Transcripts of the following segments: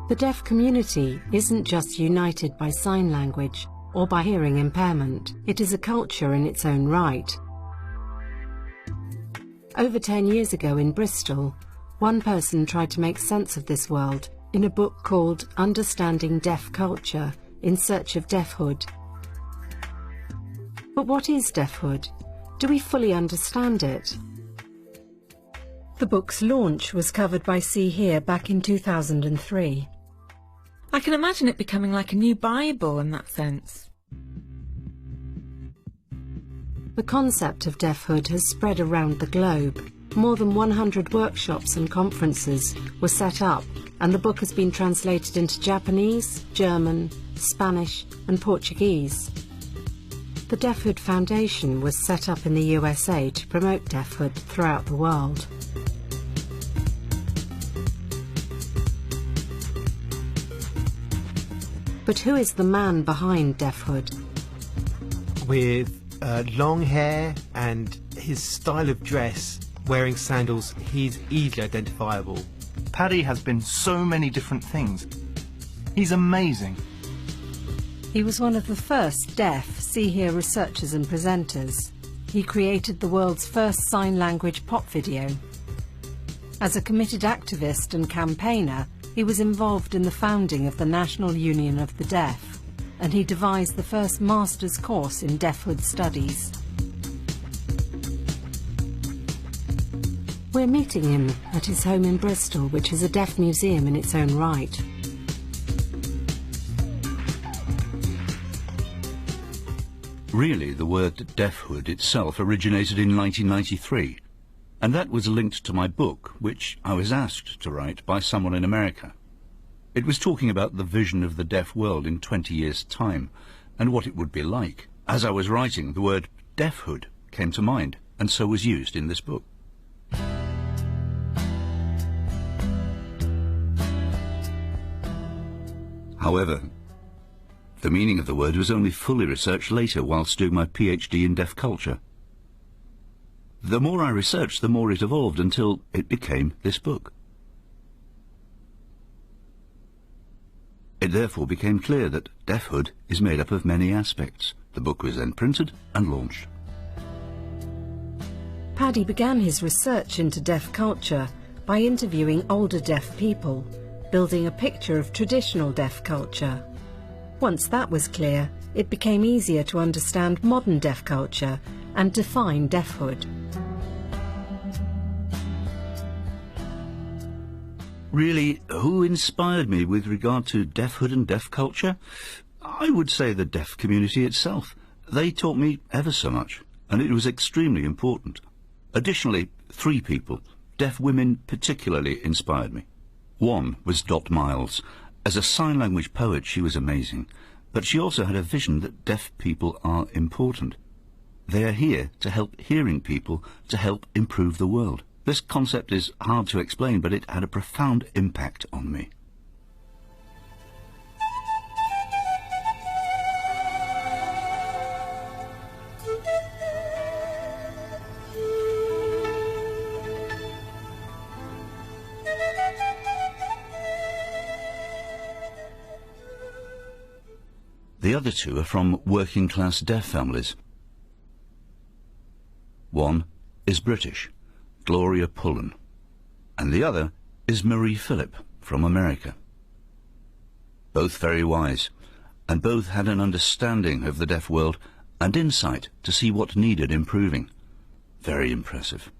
The deaf community isn't just united by sign language or by hearing impairment. It is a culture in its own right. Over 10 years ago in Bristol, one person tried to make sense of this world in a book called Understanding Deaf Culture in Search of Deafhood. But what is deafhood? Do we fully understand it? The book's launch was covered by See Here back in 2003. I can imagine it becoming like a new Bible in that sense. The concept of deafhood has spread around the globe. More than 100 workshops and conferences were set up, and the book has been translated into Japanese, German, Spanish and Portuguese. The Deafhood Foundation was set up in the USA to promote deafhood throughout the world. But who is the man behind deafhood? With long hair and his style of dress, wearing sandals, he's easily identifiable. Paddy has been so many different things. He's amazing. He was one of the first deaf See Here researchers and presenters. He created the world's first sign language pop video. As a committed activist and campaigner, he was involved in the founding of the National Union of the Deaf, and he devised the first master's course in deafhood studies. We're meeting him at his home in Bristol, which is a deaf museum in its own right. Really, the word deafhood itself originated in 1993, and that was linked to my book, which I was asked to write by someone in America. It was talking about the vision of the deaf world in 20 years' time, and what it would be like. As I was writing, the word deafhood came to mind, and so was used in this book. However, the meaning of the word was only fully researched later whilst doing my PhD in deaf culture. The more I researched, the more it evolved until it became this book. It therefore became clear that deafhood is made up of many aspects. The book was then printed and launched. Paddy began his research into deaf culture by interviewing older deaf people, building a picture of traditional deaf culture. Once that was clear, it became easier to understand modern deaf culture and define deafhood. Really, who inspired me with regard to deafhood and deaf culture? I would say the deaf community itself. They taught me ever so much, and it was extremely important. Additionally, 3 people, deaf women particularly, inspired me. One was Dot Miles. As a sign language poet, she was amazing, but she also had a vision that deaf people are important. They are here to help hearing people, to help improve the world. This concept is hard to explain, but it had a profound impact on me. The other 2 are from working-class deaf families. One is British, Gloria Pullen, and the other is Marie Phillip from America. Both very wise, and both had an understanding of the deaf world and insight to see what needed improving. Very impressive.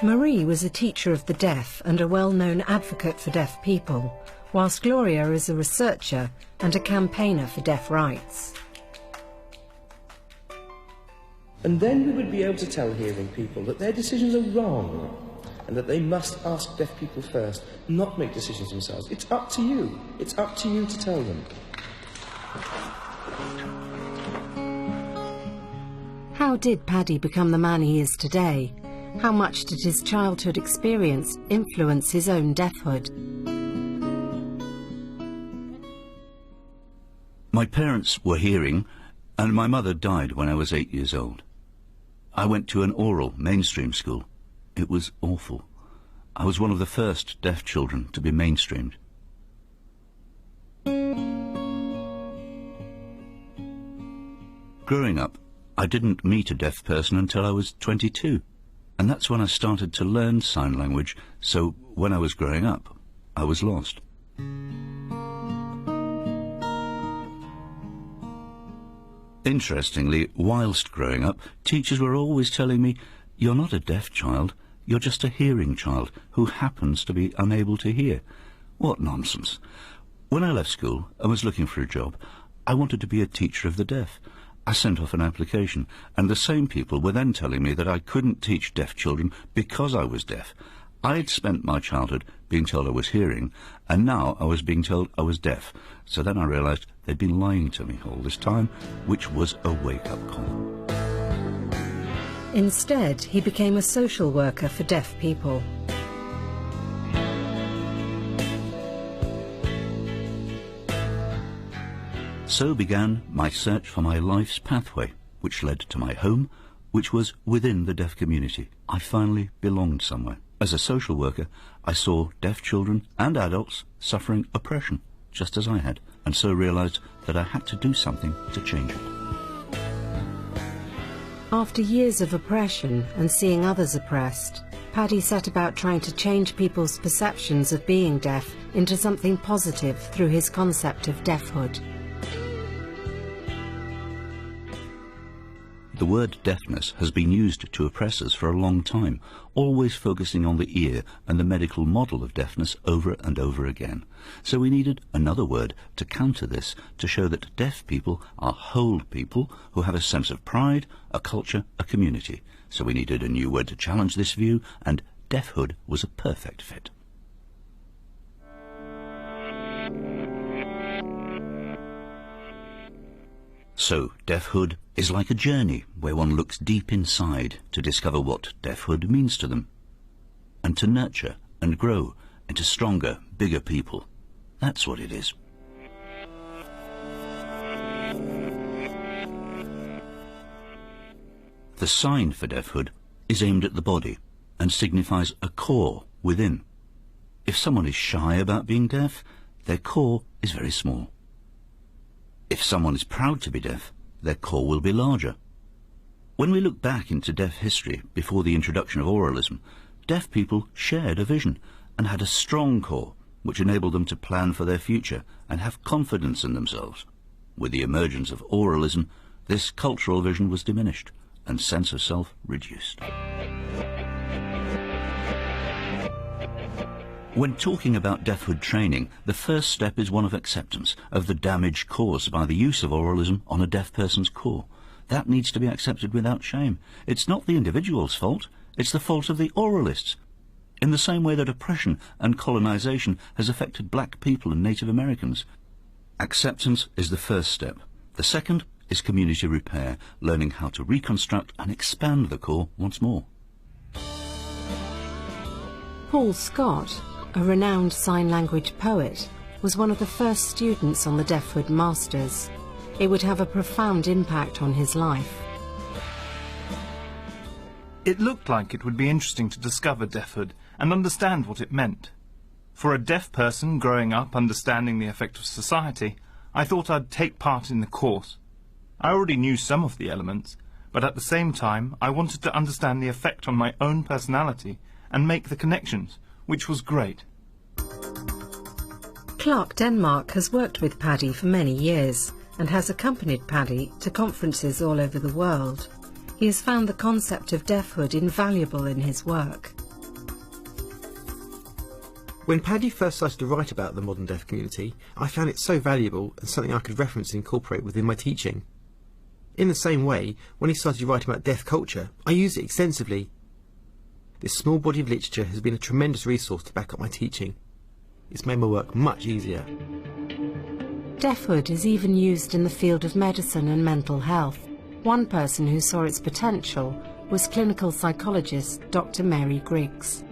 Marie was a teacher of the deaf and a well-known advocate for deaf people, whilst Gloria is a researcher and a campaigner for deaf rights. And then we would be able to tell hearing people that their decisions are wrong and that they must ask deaf people first, not make decisions themselves. It's up to you. It's up to you to tell them. How did Paddy become the man he is today? How much did his childhood experience influence his own deafhood? My parents were hearing, and my mother died when I was 8 years old. I went to an oral mainstream school. It was awful. I was one of the first deaf children to be mainstreamed. Growing up, I didn't meet a deaf person until I was 22, and that's when I started to learn sign language, so when I was growing up, I was lost. Interestingly, whilst growing up, teachers were always telling me, "You're not a deaf child, you're just a hearing child who happens to be unable to hear." What nonsense. When I left school and was looking for a job, I wanted to be a teacher of the deaf. I sent off an application, and the same people were then telling me that I couldn't teach deaf children because I was deaf. I'd spent my childhood being told I was hearing, and now I was being told I was deaf. So then I realised they'd been lying to me all this time, which was a wake-up call. Instead, he became a social worker for deaf people. So began my search for my life's pathway, which led to my home, which was within the deaf community. I finally belonged somewhere. As a social worker, I saw deaf children and adults suffering oppression, just as I had, and so realised that I had to do something to change it. After years of oppression and seeing others oppressed, Paddy set about trying to change people's perceptions of being deaf into something positive through his concept of deafhood. The word deafness has been used to oppressors for a long time, always focusing on the ear and the medical model of deafness over and over again. So we needed another word to counter this, to show that deaf people are whole people who have a sense of pride, a culture, a community. So we needed a new word to challenge this view, and deafhood was a perfect fit. So, deafhood is like a journey where one looks deep inside to discover what deafhood means to them, and to nurture and grow into stronger, bigger people. That's what it is. The sign for deafhood is aimed at the body and signifies a core within. If someone is shy about being deaf, their core is very small. If someone is proud to be deaf, their core will be larger. When we look back into deaf history before the introduction of oralism, deaf people shared a vision and had a strong core which enabled them to plan for their future and have confidence in themselves. With the emergence of oralism, this cultural vision was diminished and sense of self reduced. When talking about deafhood training, the first step is one of acceptance of the damage caused by the use of oralism on a deaf person's core. That needs to be accepted without shame. It's not the individual's fault, it's the fault of the oralists. In the same way that oppression and colonization has affected black people and Native Americans. Acceptance is the first step. The second is community repair, learning how to reconstruct and expand the core once more. Paul Scott, a renowned sign language poet, was one of the first students on the Deafhood Masters. It would have a profound impact on his life. It looked like it would be interesting to discover deafhood and understand what it meant. For a deaf person growing up understanding the effect of society, I thought I'd take part in the course. I already knew some of the elements, but at the same time I wanted to understand the effect on my own personality and make the connections, which was great. Clark Denmark has worked with Paddy for many years and has accompanied Paddy to conferences all over the world. He has found the concept of deafhood invaluable in his work. When Paddy first started to write about the modern deaf community, I found it so valuable and something I could reference and incorporate within my teaching. In the same way, when he started writing about deaf culture, I used it extensively. This small body of literature has been a tremendous resource to back up my teaching. It's made my work much easier. Deafhood is even used in the field of medicine and mental health. One person who saw its potential was clinical psychologist Dr. Mary Griggs.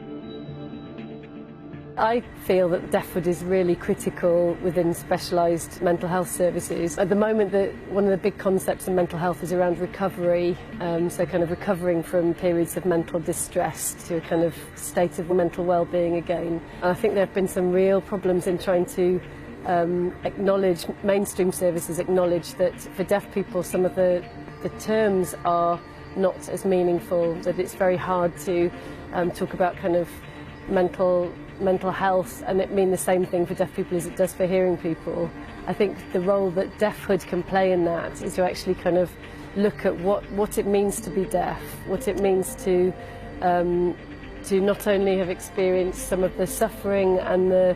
I feel that deafhood is really critical within specialised mental health services. At the moment, one of the big concepts in mental health is around recovery, so kind of recovering from periods of mental distress to a kind of state of mental well-being again. And I think there have been some real problems in trying to acknowledge, mainstream services acknowledge that for deaf people some of the terms are not as meaningful, that it's very hard to talk about kind of mental health and it mean the same thing for deaf people as it does for hearing people. I think the role that deafhood can play in that is to actually kind of look at what it means to be deaf, what it means to not only have experienced some of the suffering and the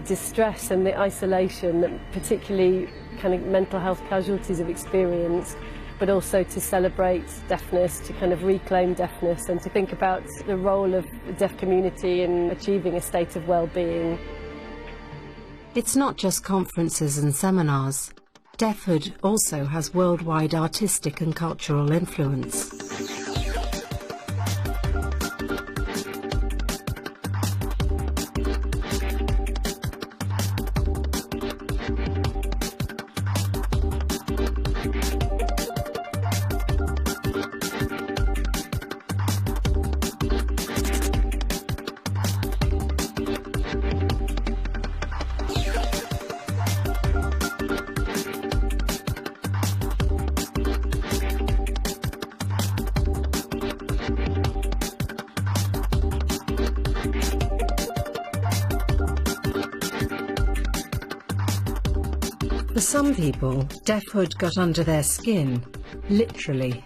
distress and the isolation that particularly kind of mental health casualties have experienced, but also to celebrate deafness, to kind of reclaim deafness and to think about the role of the deaf community in achieving a state of well-being. It's not just conferences and seminars. Deafhood also has worldwide artistic and cultural influence. For some people, deafhood got under their skin, literally.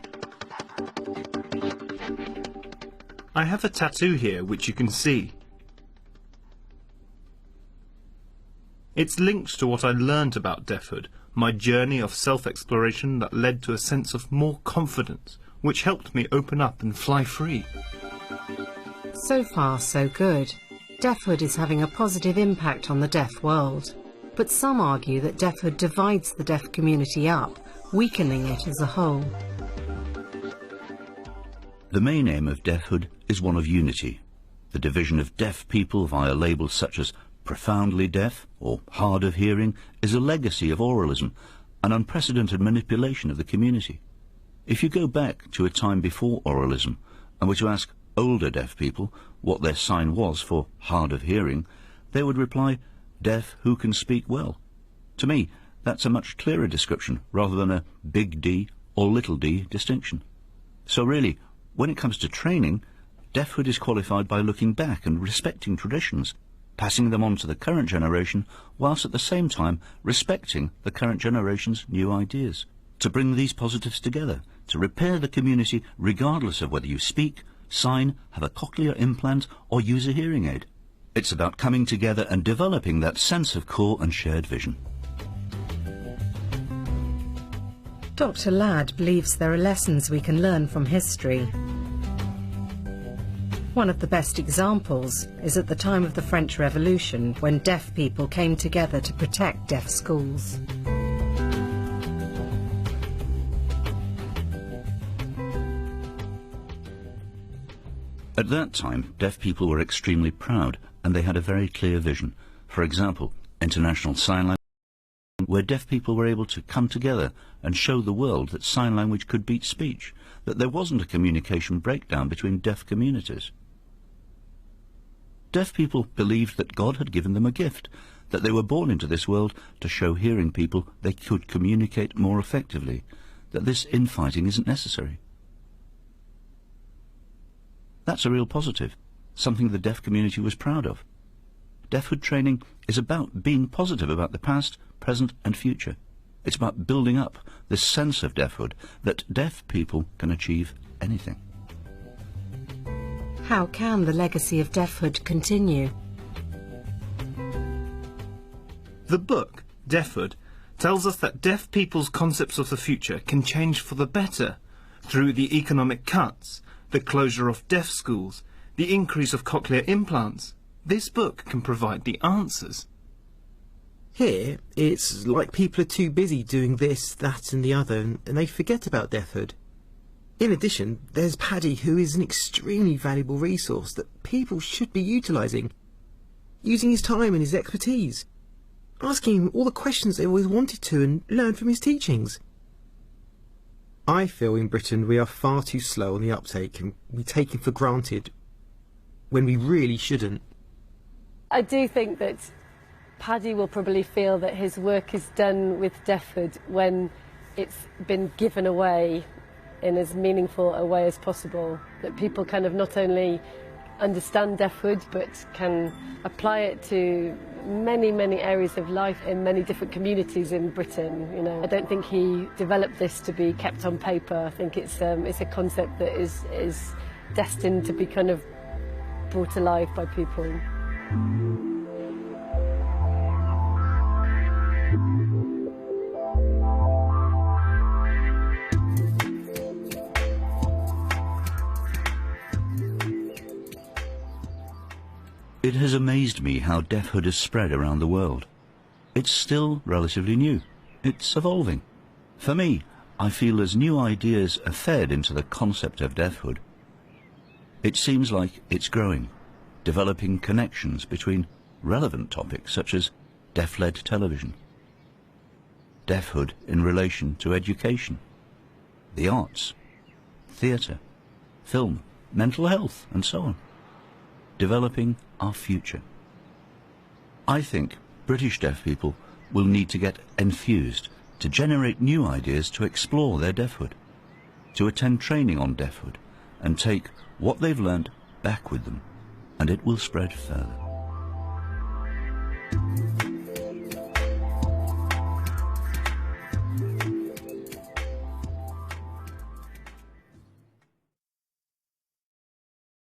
I have a tattoo here which you can see. It's linked to what I learnt about deafhood, my journey of self-exploration that led to a sense of more confidence, which helped me open up and fly free. So far, so good. Deafhood is having a positive impact on the deaf world. But some argue that deafhood divides the deaf community up, weakening it as a whole. The main aim of deafhood is one of unity. The division of deaf people via labels such as profoundly deaf or hard of hearing is a legacy of oralism, an unprecedented manipulation of the community. If you go back to a time before oralism and were to ask older deaf people what their sign was for hard of hearing, they would reply, deaf who can speak well. To me, that's a much clearer description rather than a big D or little d distinction. So really, when it comes to training, deafhood is qualified by looking back and respecting traditions, passing them on to the current generation, whilst at the same time respecting the current generation's new ideas. To bring these positives together, to repair the community regardless of whether you speak, sign, have a cochlear implant or use a hearing aid. It's about coming together and developing that sense of core and shared vision. Dr. Ladd believes there are lessons we can learn from history. One of the best examples is at the time of the French Revolution, when deaf people came together to protect deaf schools. At that time, deaf people were extremely proud, and they had a very clear vision. For example, International Sign Language, where deaf people were able to come together and show the world that sign language could beat speech, that there wasn't a communication breakdown between deaf communities. Deaf people believed that God had given them a gift, that they were born into this world to show hearing people they could communicate more effectively, that this infighting isn't necessary. That's a real positive, something the deaf community was proud of. Deafhood training is about being positive about the past, present and future. It's about building up this sense of deafhood, that deaf people can achieve anything. How can the legacy of deafhood continue? The book, Deafhood, tells us that deaf people's concepts of the future can change for the better through the economic cuts, the closure of deaf schools, the increase of cochlear implants. This book can provide the answers. Here, it's like people are too busy doing this, that and the other, and they forget about deafhood. In addition, there's Paddy, who is an extremely valuable resource that people should be utilising. using his time and his expertise, asking him all the questions they always wanted to and learn from his teachings. I feel in Britain we are far too slow on the uptake and we take him for granted when we really shouldn't. I do think that Paddy will probably feel that his work is done with deafhood when it's been given away in as meaningful a way as possible, that people kind of not only understand deafhood but can apply it to many, many areas of life in many different communities in Britain. You know, I don't think he developed this to be kept on paper. I think it's a concept that is destined to be kind of brought to life by people. It has amazed me how deafhood has spread around the world. It's still relatively new. It's evolving. For me, I feel as new ideas are fed into the concept of deafhood, it seems like it's growing, developing connections between relevant topics such as deaf-led television, deafhood in relation to education, the arts, theatre, film, mental health, and so on, developing our future. I think British deaf people will need to get enthused to generate new ideas to explore their deafhood, to attend training on deafhood and take what they've learned back with them, and it will spread further.